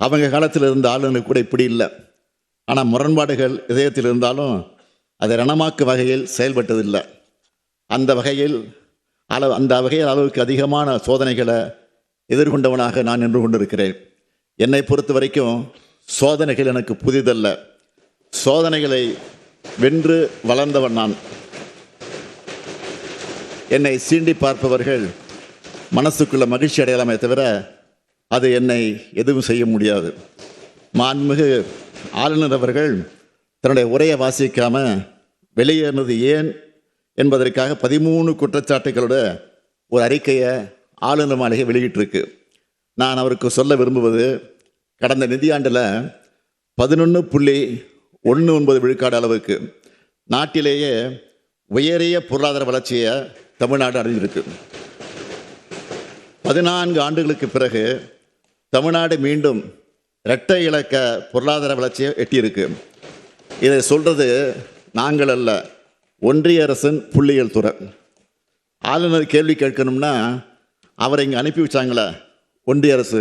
அவங்க காலத்தில் இருந்த ஆளுநர் கூட இப்படி இல்லை. ஆனால் முரண்பாடுகள் இதயத்தில் இருந்தாலும் அதை ரணமாக்கு வகையில் செயல்பட்டதில்லை. அந்த வகையில் அளவுக்கு அதிகமான சோதனைகளை எதிர்கொண்டவனாக நான் நின்று கொண்டிருக்கிறேன். என்னை பொறுத்த வரைக்கும் சோதனைகள் எனக்கு புதிதல்ல. சோதனைகளை வென்று வளர்ந்தவன் நான். என்னை சீண்டி பார்ப்பவர்கள் மனசுக்குள்ள மகிழ்ச்சி அடையலாமே தவிர அது என்னை எதுவும் செய்ய முடியாது. மாண்புமிகு ஆளுநர் அவர்கள் தன்னுடைய உரையை வாசிக்காம வெளியேறினது ஏன் என்பதற்காக 13 குற்றச்சாட்டுகளோட ஒரு அறிக்கையை ஆளுநர் மாளிகை வெளியிட்டிருக்கு. நான் அவருக்கு சொல்ல விரும்புவது, கடந்த நிதியாண்டில் 11.19 விழுக்காடு அளவுக்கு நாட்டிலேயே உயரிய பொருளாதார வளர்ச்சியை தமிழ்நாடு அடைஞ்சிருக்கு. 14 ஆண்டுகளுக்கு பிறகு தமிழ்நாடு மீண்டும் இரட்டை இலக்க பொருளாதார வளர்ச்சியை எட்டியிருக்கு. இதை சொல்றது நாங்கள் அல்ல, ஒன்றிய அரசின் புள்ளியியல் துறை. ஆளுநர் கேள்வி கேட்கணும்னா அவரை இங்கே அனுப்பி வச்சாங்களே ஒன்றிய அரசு,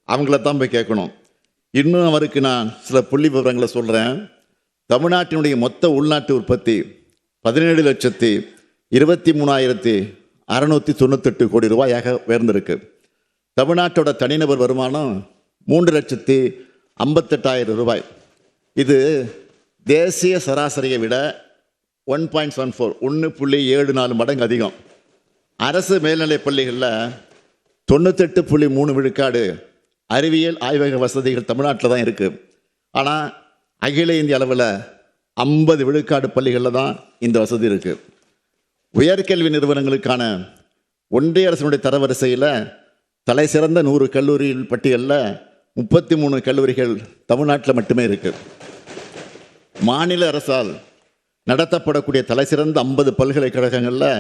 அவங்கள தான் போய் கேட்கணும். இன்னும் அவருக்கு நான் சில புள்ளி விவரங்களை சொல்கிறேன். தமிழ்நாட்டினுடைய மொத்த உள்நாட்டு உற்பத்தி 17,23,698 கோடி ரூபாயாக உயர்ந்திருக்கு. தமிழ்நாட்டோட தனிநபர் வருமானம் 3,58,000 ரூபாய். இது தேசிய சராசரியை விட 1.74 மடங்கு அதிகம். அரசு மேல்நிலைப் பள்ளிகளில் 98.3 விழுக்காடு அறிவியல் ஆய்வக வசதிகள் தமிழ்நாட்டில் தான் இருக்குது. ஆனால் அகில இந்திய அளவில் 50 விழுக்காடு பள்ளிகளில் தான் இந்த வசதி இருக்குது. உயர்கல்வி நிறுவனங்களுக்கான ஒன்றிய அரசினுடைய தரவரிசையில் தலை சிறந்த 100 கல்லூரிகள் பட்டியலில் 33 கல்லூரிகள் தமிழ்நாட்டில் மட்டுமே இருக்குது. மாநில அரசால் நடத்தப்படக்கூடிய தலை சிறந்த 50 பல்கலைக்கழகங்களில்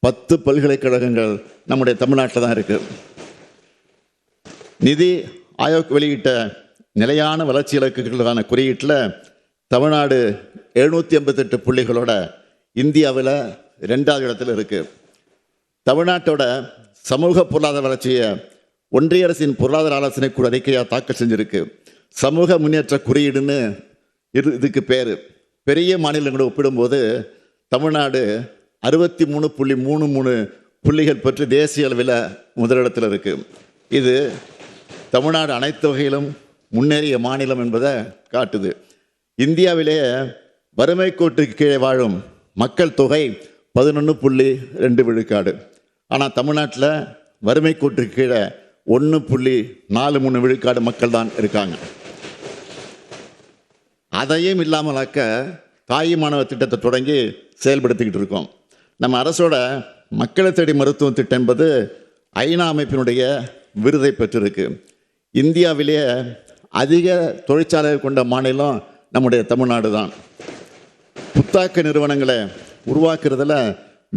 10 பல்கலைக்கழகங்கள் நம்முடைய தமிழ்நாட்டில் தான் இருக்குது. நிதி ஆயோக் வெளியிட்ட நிலையான வளர்ச்சி இலக்குகளுக்கான குறியீட்டில் தமிழ்நாடு 758 புள்ளிகளோட இந்தியாவில் 2வது இடத்துல இருக்குது. தமிழ்நாட்டோட சமூக பொருளாதார வளர்ச்சியை ஒன்றிய அரசின் பொருளாதார ஆலோசனை குழு அறிக்கையாக தாக்கல் செஞ்சிருக்கு. சமூக முன்னேற்ற குறியீடுன்னு இதுக்கு பேர். பெரிய மாநிலங்களோடு ஒப்பிடும்போது தமிழ்நாடு 63.33 புள்ளிகள் பெற்று தேசிய அளவில் முதலிடத்தில் இருக்குது. இது தமிழ்நாடு அனைத்து வகையிலும் முன்னேறிய மாநிலம் என்பதை காட்டுது. இந்தியாவிலேயே வறுமை கோட்டுக்கு கீழே வாழும் மக்கள் தொகை 11.2 விழுக்காடு. ஆனால் தமிழ்நாட்டில் வறுமை கோட்டுக்கு கீழே 1.43 விழுக்காடு மக்கள் தான் இருக்காங்க. அதையும் இல்லாமலாக்க தாய் மாணவர் திட்டத்தை தொடங்கி செயல்படுத்திக்கிட்டு இருக்கோம். நம்ம அரசோட மக்களை தேடி மருத்துவ திட்டம் என்பது ஐநா அமைப்பினுடைய விருதை பெற்றிருக்கு. இந்தியாவிலேயே அதிக தொழிற்சாலைகள் கொண்ட மாநிலம் நம்முடைய தமிழ்நாடு தான். புத்தாக்க நிறுவனங்களை உருவாக்குறதுல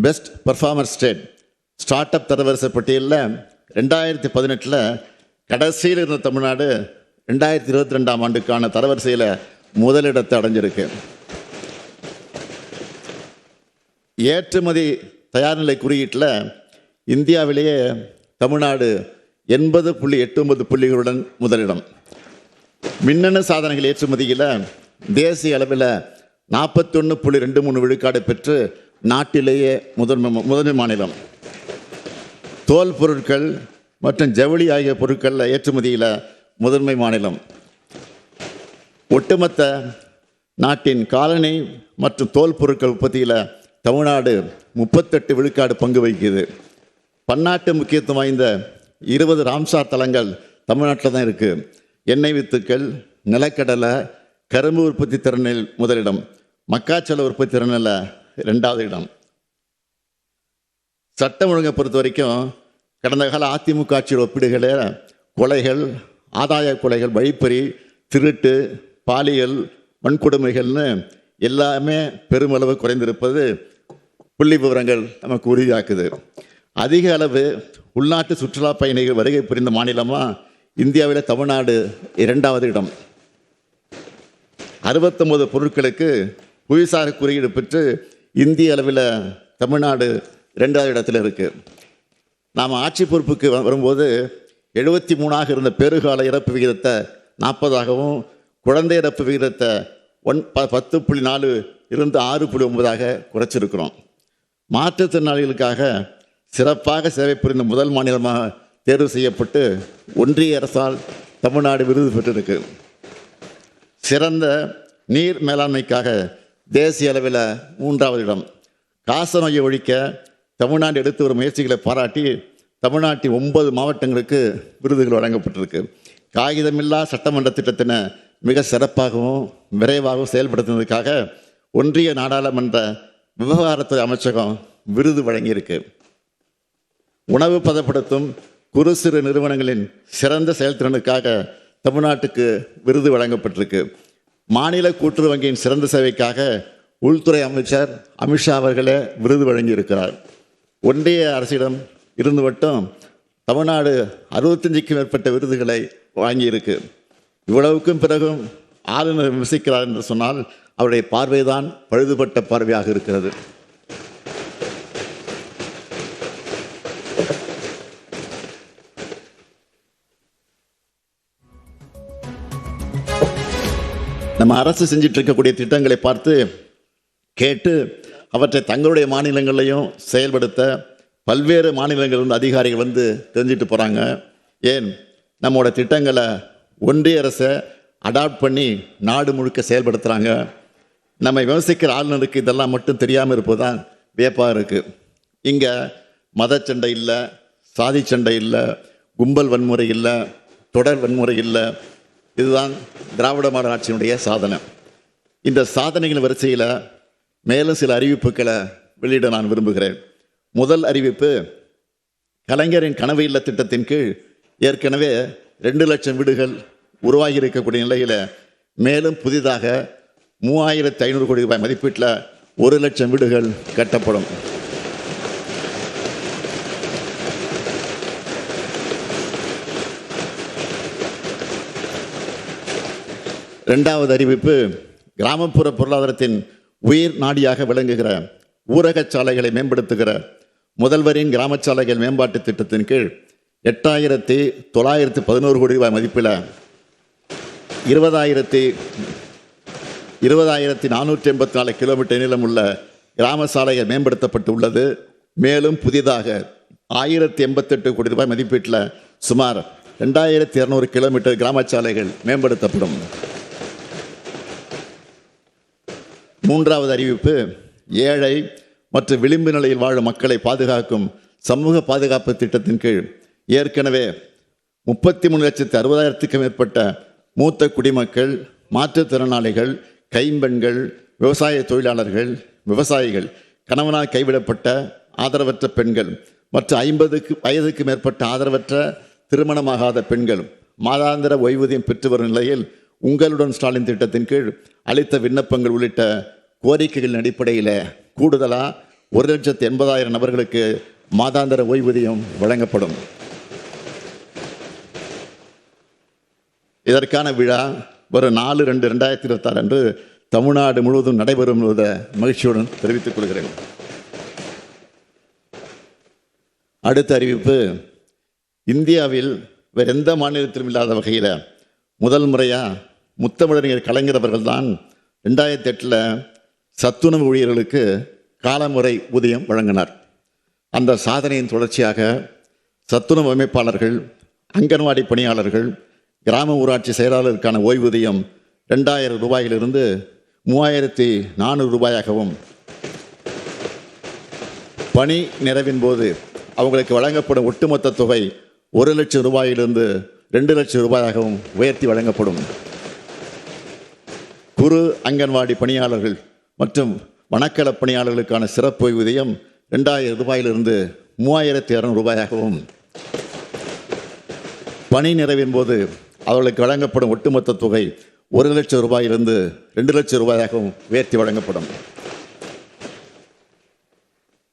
best performer state startup தரவரிசை பட்டியலில் 2018 கடைசியில் இருந்த தமிழ்நாடு 2022 ஆண்டுக்கான தரவரிசையில் முதலிடத்தை அடைஞ்சிருக்கு. ஏற்றுமதி தயார்நிலை குறியீட்டில் இந்தியாவிலேயே தமிழ்நாடு 80.89 புள்ளிகளுடன் முதலிடம். மின்னணு சாதனங்கள் ஏற்றுமதியில் தேசிய அளவில் 41.23 விழுக்காடு பெற்று நாட்டிலேயே முதன்மை மாநிலம். தோல் பொருட்கள் மற்றும் ஜவுளி ஆகிய பொருட்களில் ஏற்றுமதியில் முதன்மை மாநிலம். ஒட்டுமொத்த நாட்டின் காலணி மற்றும் தோல் பொருட்கள் உற்பத்தியில் தமிழ்நாடு 38 விழுக்காடு பங்கு வகிக்குது. பன்னாட்டு முக்கியத்துவம் வாய்ந்த 20 ராம்சார் தலங்கள் தமிழ்நாட்டில் தான் இருக்குது. எண்ணெய் வித்துக்கள், நிலக்கடலை, கரும்பு உற்பத்தி திறனில் முதலிடம், மக்காச்சோள உற்பத்தி திறனில் 2வது இடம். சட்டம் ஒழுங்கை பொறுத்த வரைக்கும் கடந்த கால அதிமுக ஆட்சியோட ஒப்பீடுகளில் கொலைகள், ஆதாய கொலைகள், வழிப்பறி, திருட்டு, பாலியல் வன்கொடுமைகள்னு எல்லாமே பெருமளவு குறைந்திருப்பது புள்ளி விவரங்கள் நமக்கு உறுதியாக்குது. அதிக அளவு உள்நாட்டு சுற்றுலா பயணிகள் வருகை புரிந்த மாநிலமாக இந்தியாவில் தமிழ்நாடு 2வது இடம். 69 பொருட்களுக்கு புவிசார் குறியீடு பெற்று இந்திய அளவில் தமிழ்நாடு 2வது இடத்துல இருக்குது. நாம் ஆட்சி பொறுப்புக்கு வரும்போது 73 இருந்த பெருகால இறப்பு விகிதத்தை 40ஆகவும், குழந்தை இறப்பு விகிதத்தை 10.4 இருந்து 6.9 குறைச்சிருக்கிறோம். மாற்றுத்திறனாளிகளுக்காக சிறப்பாக சேவை புரிந்த முதல் மாநிலமாக தேர்வு செய்யப்பட்டு ஒன்றிய அரசால் தமிழ்நாடு விருது பெற்றிருக்கு. சிறந்த நீர் மேலாண்மைக்காக தேசிய அளவில் 3வது இடம். காசநோயை ஒழிக்க தமிழ்நாடு எடுத்து வரும் முயற்சிகளை பாராட்டி தமிழ்நாட்டின் 9 மாவட்டங்களுக்கு விருதுகள் வழங்கப்பட்டிருக்கு. காகிதமில்லா சட்டமன்ற திட்டத்தினை மிக சிறப்பாகவும் விரைவாகவும் செயல்படுத்துவதற்காக ஒன்றிய நாடாளுமன்ற விவகாரத்துறை அமைச்சகம் விருது வழங்கியிருக்கு. உணவு பதப்படுத்தும் குறு சிறு நிறுவனங்களின் சிறந்த செயல்திறனுக்காக தமிழ்நாட்டுக்கு விருது வழங்கப்பட்டிருக்கு. மாநில கூட்டுறவு வங்கியின் சிறந்த சேவைக்காக உள்துறை அமைச்சர் அமித்ஷா அவர்களே விருது வழங்கியிருக்கிறார். ஒன்றிய அரசிடம் இருந்து மட்டும் தமிழ்நாடு 65க்கும் மேற்பட்ட விருதுகளை வாங்கியிருக்கு. இவ்வளவுக்கும் பிறகும் ஆளுநர் விமர்சிக்கிறார் என்று சொன்னால் அவருடைய பார்வைதான் பழுதுபட்ட பார்வையாக இருக்கிறது. நம்ம அரசு செஞ்சிட்டு இருக்கக்கூடிய திட்டங்களை பார்த்து கேட்டு அவற்றை தங்களுடைய மாநிலங்களையும் செயல்படுத்த பல்வேறு மாநிலங்கள் அதிகாரிகள் தெரிஞ்சிட்டு போகிறாங்க. ஏன் நம்மளோட திட்டங்களை ஒன்றிய அரசை அடாப்ட் பண்ணி நாடு முழுக்க செயல்படுத்துகிறாங்க. நம்ம விமர்சிக்கிற ஆளுநருக்கு இதெல்லாம் மட்டும் தெரியாமல் இருப்பதுதான் வியப்பாக இருக்குது. இங்கே மதச்சண்டை இல்லை, சாதி சண்டை இல்லை, கும்பல் வன்முறை இல்லை, தொடர் வன்முறை இல்லை. இதுதான் திராவிட மாடல் ஆட்சியினுடைய சாதனை. இந்த சாதனைகள் வரிசையில் மேலும் சில அறிவிப்புகளை வெளியிட நான் விரும்புகிறேன். முதல் அறிவிப்பு, கலைஞரின் கனவு இல்ல திட்டத்தின் கீழ் ஏற்கனவே 2 லட்சம் வீடுகள் உருவாகி இருக்கக்கூடிய நிலையில் மேலும் புதிதாக 3500 கோடி ரூபாய் மதிப்பீட்டில் 1 லட்சம் வீடுகள் கட்டப்படும். இரண்டாவது அறிவிப்பு, கிராமப்புற பொருளாதாரத்தின் உயிர் நாடியாக விளங்குகிற ஊரக சாலைகளை மேம்படுத்துகிற முதல்வரின் கிராம சாலைகள் மேம்பாட்டு திட்டத்தின் கீழ் 8,911 கோடி ரூபாய் மதிப்பில் 20,484 கிலோமீட்டர் நீளம் உள்ள கிராம சாலைகள் மேம்படுத்தப்பட்டு உள்ளது. மேலும் புதிதாக 1,088 கோடி ரூபாய் மதிப்பீட்டில் சுமார் 2,200 கிலோமீட்டர் கிராம சாலைகள் மேம்படுத்தப்படும். மூன்றாவது அறிவிப்பு, ஏழை மற்றும் விளிம்பு நிலையில் வாழும் மக்களை பாதுகாக்கும் சமூக பாதுகாப்பு திட்டத்தின் கீழ் ஏற்கனவே 33,60,000க்கும் மேற்பட்ட மூத்த குடிமக்கள், மாற்றுத்திறனாளிகள், கைம்பெண்கள், விவசாய தொழிலாளர்கள், விவசாயிகள், கணவனால் கைவிடப்பட்ட ஆதரவற்ற பெண்கள் மற்றும் 50 வயதுக்கு மேற்பட்ட ஆதரவற்ற திருமணமாகாத பெண்கள் மாதாந்திர ஓய்வூதியம் பெற்று வரும் நிலையில் உங்களுடன் ஸ்டாலின் திட்டத்தின் கீழ் அளித்த விண்ணப்பங்கள் உள்ளிட்ட கோரிக்கைகளின் அடிப்படையில் கூடுதலாக 1,80,000 நபர்களுக்கு மாதாந்திர ஓய்வூதியம் வழங்கப்படும். இதற்கான விழா வரும் 4/2/2026 அன்று தமிழ்நாடு முழுவதும் நடைபெறும் மகிழ்ச்சியுடன் தெரிவித்துக் கொள்கிறேன். அடுத்த அறிவிப்பு, இந்தியாவில் வேறு எந்த மாநிலத்திலும் இல்லாத வகையில் முதல் முறையாக முத்தமிழறிஞர் கலைஞர் அவர்கள் தான் 2008 சத்துணவு ஊழியர்களுக்கு காலமுறை ஊதியம் வழங்கினார். அந்த சாதனையின் தொடர்ச்சியாக சத்துணவு அமைப்பாளர்கள், அங்கன்வாடி பணியாளர்கள், கிராம ஊராட்சி செயலாளருக்கான ஓய்வூதியம் 2,000 ரூபாயிலிருந்து 3,400 ரூபாயாகவும், பணி நிறைவின் போது அவங்களுக்கு வழங்கப்படும் ஒட்டுமொத்த தொகை 1 லட்சம் ரூபாயிலிருந்து 2 லட்சம் ரூபாயாகவும் உயர்த்தி வழங்கப்படும். குறு அங்கன்வாடி பணியாளர்கள் மற்றும் வனக்கள பணியாளர்களுக்கான சிறப்பு ஓய்வூதியம் 2,000 ரூபாயிலிருந்து 3,200 ரூபாயாகவும், பணி நிறைவின் போது அவர்களுக்கு வழங்கப்படும் ஒட்டுமொத்த தொகை 1 லட்சம் ரூபாயிலிருந்து 2 லட்சம் ரூபாயாகவும் உயர்த்தி வழங்கப்படும்.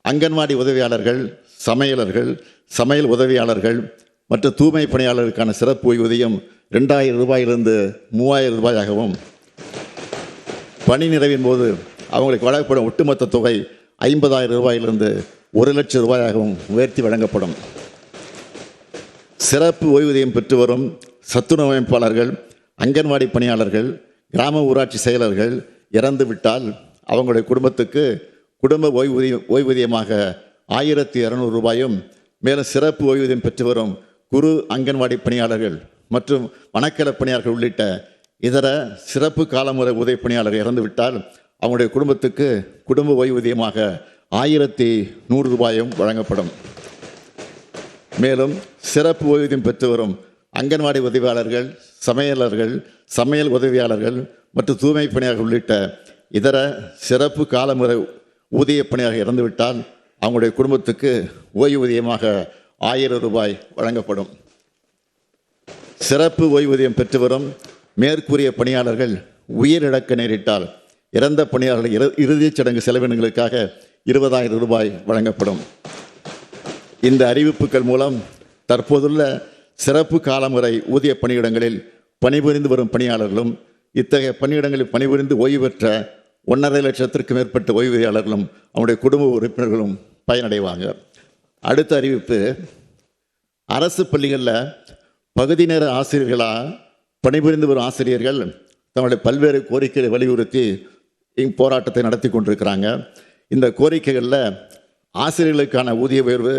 அங்கன்வாடி உதவியாளர்கள், சமையலர்கள், சமையல் உதவியாளர்கள் மற்றும் தூய்மை பணியாளர்களுக்கான சிறப்பு ஓய்வூதியம் 2,000 ரூபாயிலிருந்து 3,000 ரூபாயாகவும், பணி நிறைவின் போது அவங்களுக்கு வழங்கப்படும் ஒட்டுமொத்த தொகை 50,000 ரூபாயிலிருந்து 1 லட்சம் ரூபாயாகவும் உயர்த்தி வழங்கப்படும். சிறப்பு ஓய்வூதியம் பெற்று வரும் சத்துணவு அமைப்பாளர்கள் அங்கன்வாடி பணியாளர்கள், கிராம ஊராட்சி செயலர்கள் இறந்து விட்டால் அவங்களுடைய குடும்பத்துக்கு குடும்ப ஓய்வூதியமாக 1200 ரூபாயும், மேலும் சிறப்பு ஓய்வூதியம் பெற்று வரும் குறு அங்கன்வாடி பணியாளர்கள் மற்றும் வனக்கல பணியாளர்கள் உள்ளிட்ட இதர சிறப்பு காலமுறை உதவி பணியாளர்கள் இறந்துவிட்டால் அவங்களுடைய குடும்பத்துக்கு குடும்ப ஓய்வூதியமாக 1100 ரூபாயும் வழங்கப்படும். மேலும் சிறப்பு ஓய்வூதியம் பெற்று வரும் அங்கன்வாடி உதவியாளர்கள், சமையலர்கள், சமையல் உதவியாளர்கள் மற்றும் தூய்மை பணியாளர்கள் உள்ளிட்ட இதர சிறப்பு காலமுறை ஊதிய பணியாளர்கள் இறந்துவிட்டால் அவங்களுடைய குடும்பத்துக்கு ஓய்வூதியமாக 1000 ரூபாய் வழங்கப்படும். சிறப்பு ஓய்வூதியம் பெற்று வரும் மேற்கூறிய பணியாளர்கள் உயிரிழக்க நேரிட்டால் இறந்த பணியாளர்கள் இறுதிச் சடங்கு செலவினங்களுக்காக 20,000 ரூபாய் வழங்கப்படும். இந்த அறிவிப்புகள் மூலம் தற்போதுள்ள சிறப்பு காலமுறை ஊதிய பணியிடங்களில் பணிபுரிந்து வரும் பணியாளர்களும் இத்தகைய பணியிடங்களில் பணிபுரிந்து ஓய்வு பெற்ற 1.5 லட்சத்திற்கு மேற்பட்ட ஓய்வூதியாளர்களும் அவருடைய குடும்ப உறுப்பினர்களும் பயனடைவாங்க. அடுத்த அறிவிப்பு, அரசு பள்ளிகளில் பகுதி நேர ஆசிரியர்களாக பணிபுரிந்து வரும் ஆசிரியர்கள் தங்களுடைய பல்வேறு கோரிக்கைகளை வலியுறுத்தி போராட்டத்தை நடத்தி கொண்டிருக்கிறாங்க. இந்த கோரிக்கைகளில் ஆசிரியர்களுக்கான ஊதிய உயர்வு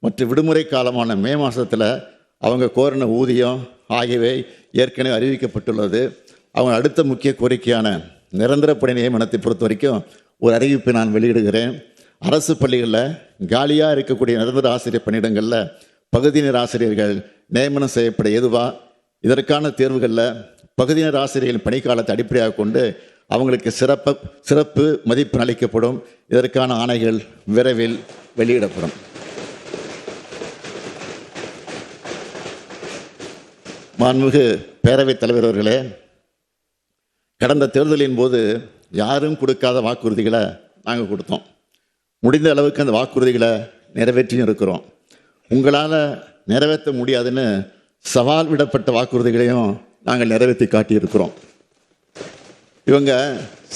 மற்றும் விடுமுறை காலமான மே மாதத்தில் அவங்க கோரின ஊதியம் ஆகியவை ஏற்கனவே அறிவிக்கப்பட்டுள்ளது. அவங்க அடுத்த முக்கிய கோரிக்கையான நிரந்தர பணி நியமனத்தை பொறுத்த வரைக்கும் ஒரு அறிவிப்பை நான் வெளியிடுகிறேன். அரசு பள்ளிகளில் காலியாக இருக்கக்கூடிய நிரந்தர ஆசிரியர் பணியிடங்களில் பகுதி நேர ஆசிரியர்கள் நியமனம் செய்யப்பட ஏதுவா, இதற்கான தேர்வுகளில் பகுதி நேர ஆசிரியர்களின் பணிக்காலத்தை அடிப்படையாக கொண்டு அவங்களுக்கு சிறப்பு மதிப்பு அளிக்கப்படும். இதற்கான ஆணைகள் விரைவில் வெளியிடப்படும். மாண்புமிகு பேரவைத் தலைவர் அவர்களே, கடந்த தேர்தலின் போது யாரும் கொடுக்காத வாக்குறுதிகளை நாங்கள் கொடுத்தோம். முடிந்த அளவுக்கு அந்த வாக்குறுதிகளை நிறைவேற்றியும் இருக்கிறோம். உங்களால் நிறைவேற்ற முடியாதுன்னு சவால் விடப்பட்ட வாக்குறுதிகளையும் நாங்கள் நிறைவேற்றி காட்டியிருக்கிறோம். இவங்க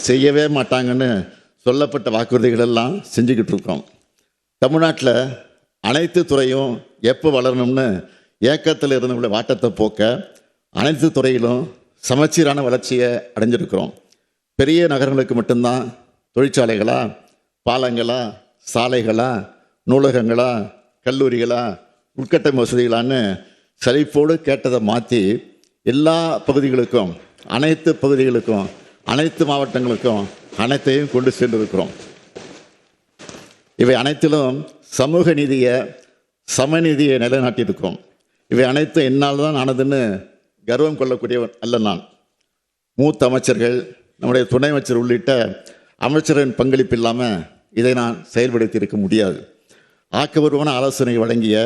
செய்யவே மாட்டாங்கன்னு சொல்லப்பட்ட வாக்குறுதிகளெல்லாம் செஞ்சுக்கிட்டு இருக்கோம். தமிழ்நாட்டில் அனைத்து துறையும் எப்போ வளரணும்னு ஏக்கத்தில் இருந்தவங்களுடைய வாட்டத்தை போக்க அனைத்து துறையிலும் சமச்சீரான வளர்ச்சியை அடைஞ்சிருக்கிறோம். பெரிய நகரங்களுக்கு மட்டும்தான் தொழிற்சாலைகளா, பாலங்களா, சாலைகளா, நூலகங்களா, கல்லூரிகளா, உட்கட்டமைப்பு வசதிகளான்னு சலிப்போடு கேட்டதை மாற்றி எல்லா பகுதிகளுக்கும், அனைத்து பகுதிகளுக்கும், அனைத்து மாவட்டங்களுக்கும் அனைத்தையும் கொண்டு சென்றிருக்கிறோம். இவை அனைத்திலும் சமூக நீதியை, சமநீதியை நிலைநாட்டியிருக்கிறோம். இவை அனைத்தும் என்னால் தான் ஆனதுன்னு கர்வம் கொள்ளக்கூடியவன் அல்ல நான். மூத்த அமைச்சர்கள், நம்முடைய துணை அமைச்சர் உள்ளிட்ட அமைச்சரின் பங்களிப்பு இல்லாமல் இதை நான் செயல்படுத்தி இருக்க முடியாது. ஆக்கபூர்வமான ஆலோசனை வழங்கிய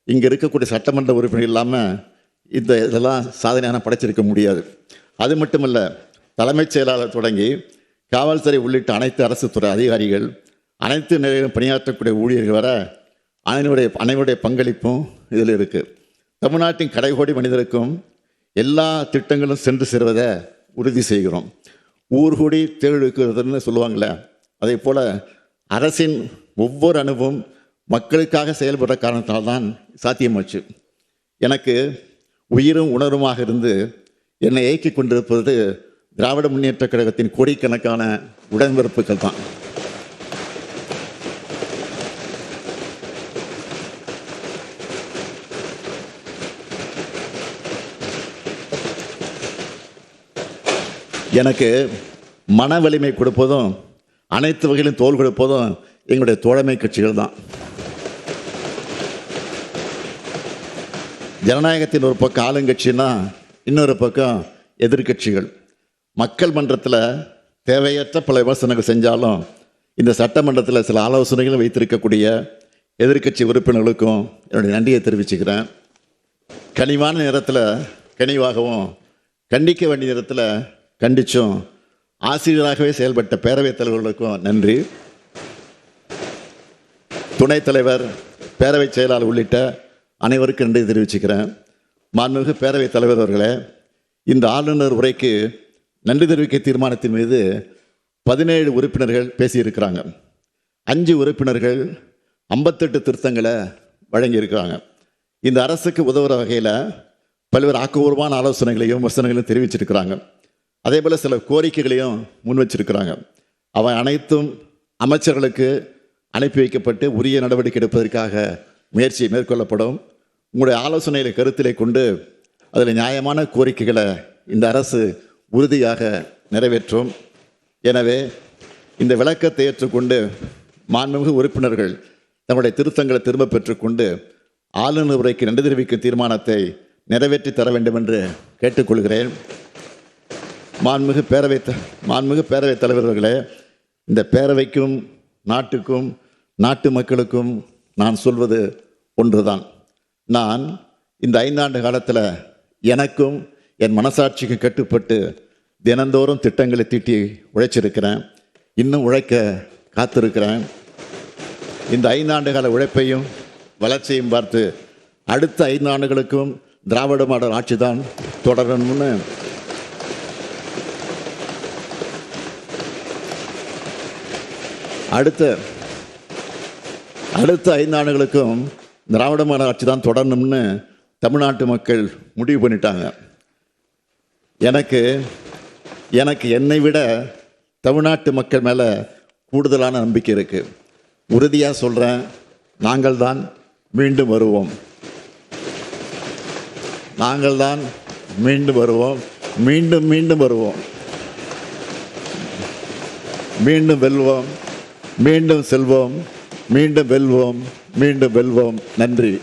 இங்கே இருக்கக்கூடிய சட்டமன்ற உறுப்பினர் இல்லாமல் இதெல்லாம் சாதனையான படைச்சிருக்க முடியாது. அது மட்டுமல்ல, தலைமைச் செயலாளர் தொடங்கி காவல்துறை உள்ளிட்ட அனைத்து அரசு துறை அதிகாரிகள், அனைத்து நிலையிலும் பணியாற்றக்கூடிய ஊழியர்கள் வர அனைவருடைய பங்களிப்பும் இதில் இருக்குது. தமிழ்நாட்டின் கடைகோடி மனிதருக்கும் எல்லா திட்டங்களும் சென்று சேருவதை உறுதி செய்கிறோம். ஊர்கூடி தேர்தலுக்குன்னு சொல்லுவாங்களே, அதே போல் அரசின் ஒவ்வொரு அணுவும் மக்களுக்காக செயல்படுற காரணத்தால்தான் சாத்தியமாச்சு. எனக்கு உயிரும் உணர்வுமாக இருந்து என்னை இயக்கி கொண்டிருப்பது திராவிட முன்னேற்ற கழகத்தின் கோடிக்கணக்கான உடன்பிறப்புகள் தான். எனக்கு மன வலிமை கொடுப்பதும் அனைத்து வகையிலும் தோல் கொடுப்பதும் எங்களுடைய தோழமை கட்சிகள் தான். ஜனநாயகத்தின் ஒரு பக்கம் ஆளுங்கட்சின்னா இன்னொரு பக்கம் எதிர்கட்சிகள். மக்கள் மன்றத்தில் தேவையற்ற பல விமர்சனங்கள் செஞ்சாலும் இந்த சட்டமன்றத்தில் சில ஆலோசனைகளும் வைத்திருக்கக்கூடிய எதிர்கட்சி உறுப்பினர்களுக்கும் என்னுடைய நன்றியை தெரிவிச்சுக்கிறேன். கனிவான நேரத்தில் கனிவாகவும், கண்டிக்க வேண்டிய நேரத்தில் கண்டிச்சும் ஆசிரியராகவே செயல்பட்ட பேரவைத் தலைவர்களுக்கும் நன்றி. துணைத் தலைவர், பேரவைச் செயலாளர் உள்ளிட்ட அனைவருக்கும் நன்றி தெரிவிச்சுக்கிறேன். மாண்புமிகு பேரவைத் தலைவர் அவர்களே, இந்த ஆளுநர் உரைக்கு நன்றி தெரிவிக்க தீர்மானத்தின் மீது 17 உறுப்பினர்கள் பேசியிருக்கிறாங்க. 5 உறுப்பினர்கள் 58 திருத்தங்களை வழங்கியிருக்கிறாங்க. இந்த அரசுக்கு உதவுற வகையில் பல்வேறு ஆக்கப்பூர்வமான ஆலோசனைகளையும் வசனங்களையும் தெரிவிச்சிருக்கிறாங்க. அதே போல் சில கோரிக்கைகளையும் முன் வச்சிருக்கிறாங்க. அவை அனைத்தும் அமைச்சர்களுக்கு அனுப்பி வைக்கப்பட்டு உரிய நடவடிக்கை எடுப்பதற்காக முயற்சி மேற்கொள்ளப்படும். உங்களுடைய ஆலோசனைகளை கருத்திலே கொண்டு அதில் நியாயமான கோரிக்கைகளை இந்த அரசு உறுதியாக நிறைவேற்றும். எனவே இந்த விளக்கத்தை ஏற்றுக்கொண்டு மாண்புமிகு உறுப்பினர்கள் தங்களுடைய திருத்தங்களை திரும்ப பெற்றுக்கொண்டு ஆளுநர் உரைக்கு நன்றி தெரிவிக்கும் தீர்மானத்தை நிறைவேற்றி தர வேண்டும் என்று கேட்டுக்கொள்கிறேன். மாண்புமிகு பேரவைத் தலைவர்களே, இந்த பேரவைக்கும் நாட்டுக்கும் நாட்டு மக்களுக்கும் நான் சொல்வது ஒன்றுதான். நான் இந்த 5 ஆண்டு காலத்தில் எனக்கும் என் மனசாட்சிக்கு கட்டுப்பட்டு தினந்தோறும் திட்டங்களை தீட்டி உழைச்சிருக்கிறேன். இன்னும் உழைக்க காத்திருக்கிறேன். இந்த 5 ஆண்டு கால உழைப்பையும் வளர்ச்சியையும் பார்த்து அடுத்த 5 ஆண்டுகளுக்கும் திராவிட மாடல் ஆட்சி தான் தொடரணும்னு அடுத்த 5 ஆண்டுகளுக்கும் திராவிட மாடல் ஆட்சி தான் தொடரணும்னு தமிழ்நாட்டு மக்கள் முடிவு பண்ணிட்டாங்க. எனக்கு என்னை விட தமிழ்நாட்டு மக்கள் மேலே கூடுதலான நம்பிக்கை இருக்குது. உறுதியாக சொல்கிறேன், நாங்கள் தான் மீண்டும் வருவோம். நாங்கள் தான் மீண்டும் வருவோம். மீண்டும் வருவோம். மீண்டும் வெல்வோம். மீண்டும் செல்வோம். மீண்டும் வெல்வோம். மீண்டும் வெல்வோம். நன்றி.